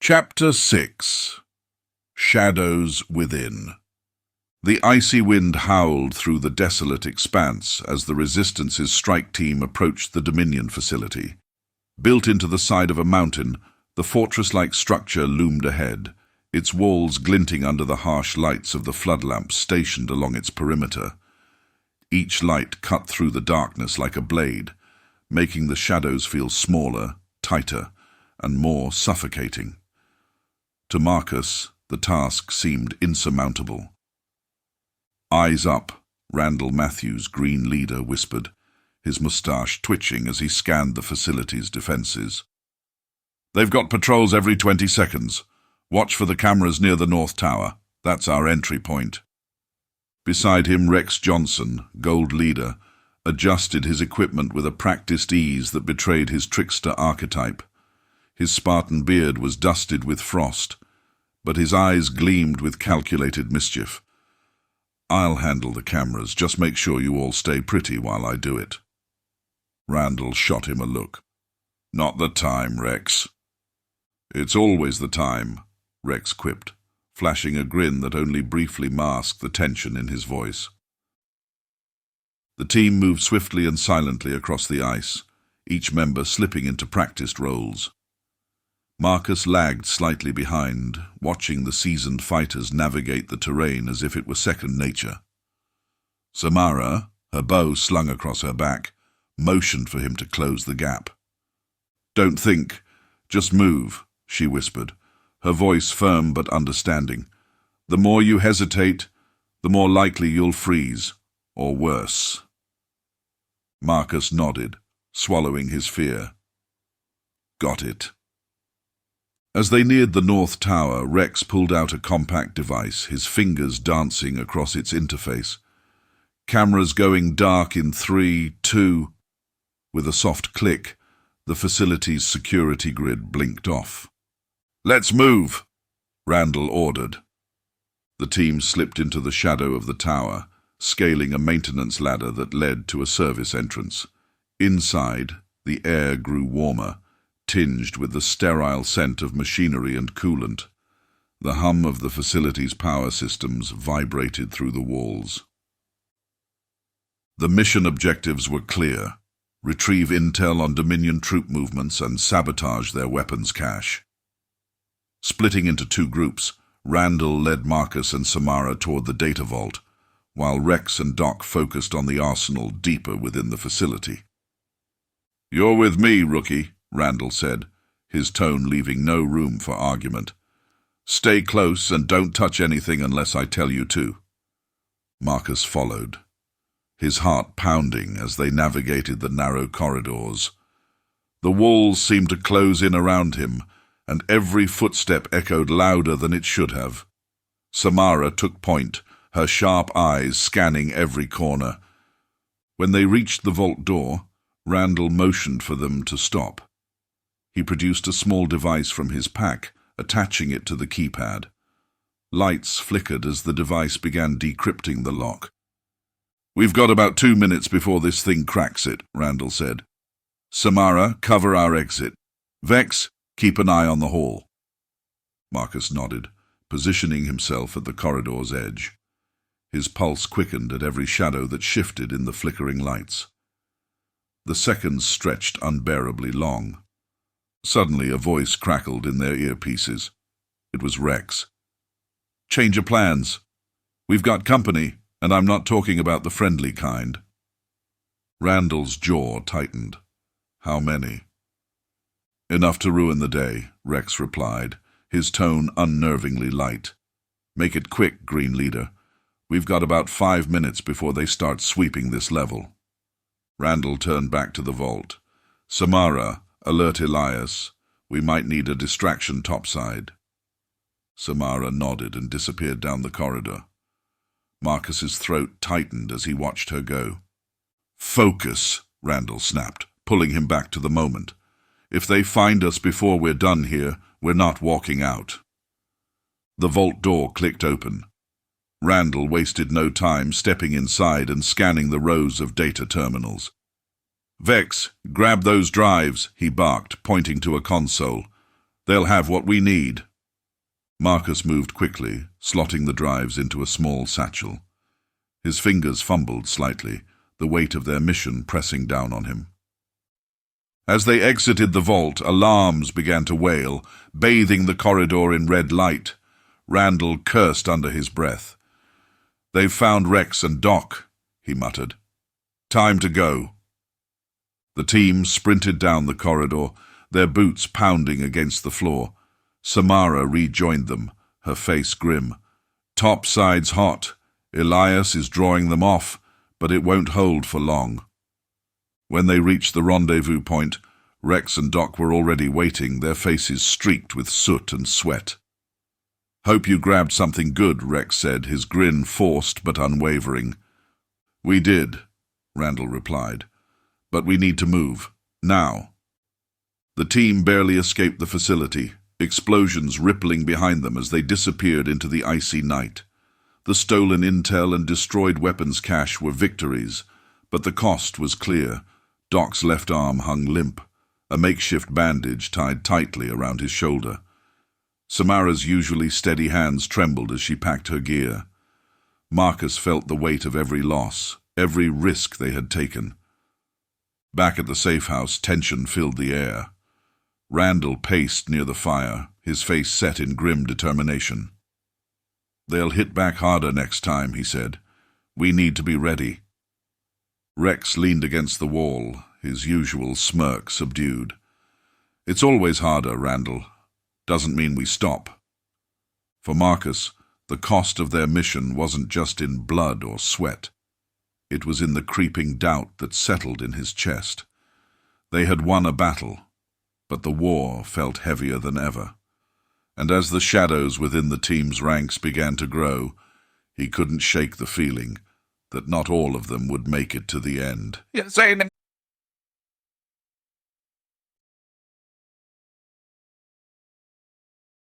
Chapter 6. Shadows Within. The icy wind howled through the desolate expanse as the Resistance's strike team approached the Dominion facility. Built into the side of a mountain, the fortress-like structure loomed ahead, its walls glinting under the harsh lights of the flood lamps stationed along its perimeter. Each light cut through the darkness like a blade, making the shadows feel smaller, tighter, and more suffocating. To Marcus, the task seemed insurmountable. "Eyes up," Randall Matthews, green leader, whispered, his moustache twitching as he scanned the facility's defenses. "They've got patrols every 20 seconds. Watch for the cameras near the North Tower. That's our entry point." Beside him, Rex Johnson, gold leader, adjusted his equipment with a practiced ease that betrayed his trickster archetype. His Spartan beard was dusted with frost, but his eyes gleamed with calculated mischief. "I'll handle the cameras, just make sure you all stay pretty while I do it." Randall shot him a look. "Not the time, Rex." "It's always the time," Rex quipped, flashing a grin that only briefly masked the tension in his voice. The team moved swiftly and silently across the ice, each member slipping into practiced roles. Marcus lagged slightly behind, watching the seasoned fighters navigate the terrain as if it were second nature. Samara, her bow slung across her back, motioned for him to close the gap. "Don't think, just move," she whispered, her voice firm but understanding. "The more you hesitate, the more likely you'll freeze, or worse." Marcus nodded, swallowing his fear. "Got it." As they neared the North Tower, Rex pulled out a compact device, his fingers dancing across its interface. Cameras going dark in 3, 2... With a soft click, the facility's security grid blinked off. "Let's move," Randall ordered. The team slipped into the shadow of the tower, scaling a maintenance ladder that led to a service entrance. Inside, the air grew warmer, tinged with the sterile scent of machinery and coolant. The hum of the facility's power systems vibrated through the walls. The mission objectives were clear: retrieve intel on Dominion troop movements and sabotage their weapons cache. Splitting into two groups, Randall led Marcus and Samara toward the data vault, while Rex and Doc focused on the arsenal deeper within the facility. "You're with me, rookie," Randall said, his tone leaving no room for argument. "Stay close and don't touch anything unless I tell you to." Marcus followed, his heart pounding as they navigated the narrow corridors. The walls seemed to close in around him, and every footstep echoed louder than it should have. Samara took point, her sharp eyes scanning every corner. When they reached the vault door, Randall motioned for them to stop. He produced a small device from his pack, attaching it to the keypad. Lights flickered as the device began decrypting the lock. "We've got about 2 minutes before this thing cracks it," Randall said. "Samara, cover our exit. Vex, keep an eye on the hall." Marcus nodded, positioning himself at the corridor's edge. His pulse quickened at every shadow that shifted in the flickering lights. The seconds stretched unbearably long. Suddenly a voice crackled in their earpieces. It was Rex. "Change of plans. We've got company, and I'm not talking about the friendly kind." Randall's jaw tightened. "How many?" "Enough to ruin the day," Rex replied, his tone unnervingly light. "Make it quick, Green Leader. We've got about 5 minutes before they start sweeping this level." Randall turned back to the vault. "Samara, alert Elias. We might need a distraction topside." Samara nodded and disappeared down the corridor. Marcus's throat tightened as he watched her go. "Focus," Randall snapped, pulling him back to the moment. "If they find us before we're done here, we're not walking out." The vault door clicked open. Randall wasted no time stepping inside and scanning the rows of data terminals. "Vex, grab those drives," he barked, pointing to a console. They'll have what we need. Marcus moved quickly, slotting the drives into a small satchel. His fingers fumbled slightly, the weight of their mission pressing down on him. As they exited the vault, alarms began to wail, bathing the corridor in red light. Randall cursed under his breath. "They've found Rex and Doc," he muttered. "Time to go." The team sprinted down the corridor, their boots pounding against the floor. Samara rejoined them, her face grim. "Topside's hot. Elias is drawing them off, but it won't hold for long." When they reached the rendezvous point, Rex and Doc were already waiting, their faces streaked with soot and sweat. "Hope you grabbed something good," Rex said, his grin forced but unwavering. "We did," Randall replied. "But we need to move. Now." The team barely escaped the facility, explosions rippling behind them as they disappeared into the icy night. The stolen intel and destroyed weapons cache were victories, but the cost was clear. Doc's left arm hung limp, a makeshift bandage tied tightly around his shoulder. Samara's usually steady hands trembled as she packed her gear. Marcus felt the weight of every loss, every risk they had taken. Back at the safe house, tension filled the air. Randall paced near the fire, his face set in grim determination. "They'll hit back harder next time," he said. "We need to be ready." Rex leaned against the wall, his usual smirk subdued. "It's always harder, Randall. Doesn't mean we stop." For Marcus, the cost of their mission wasn't just in blood or sweat. It was in the creeping doubt that settled in his chest. They had won a battle, but the war felt heavier than ever. And as the shadows within the team's ranks began to grow, he couldn't shake the feeling that not all of them would make it to the end.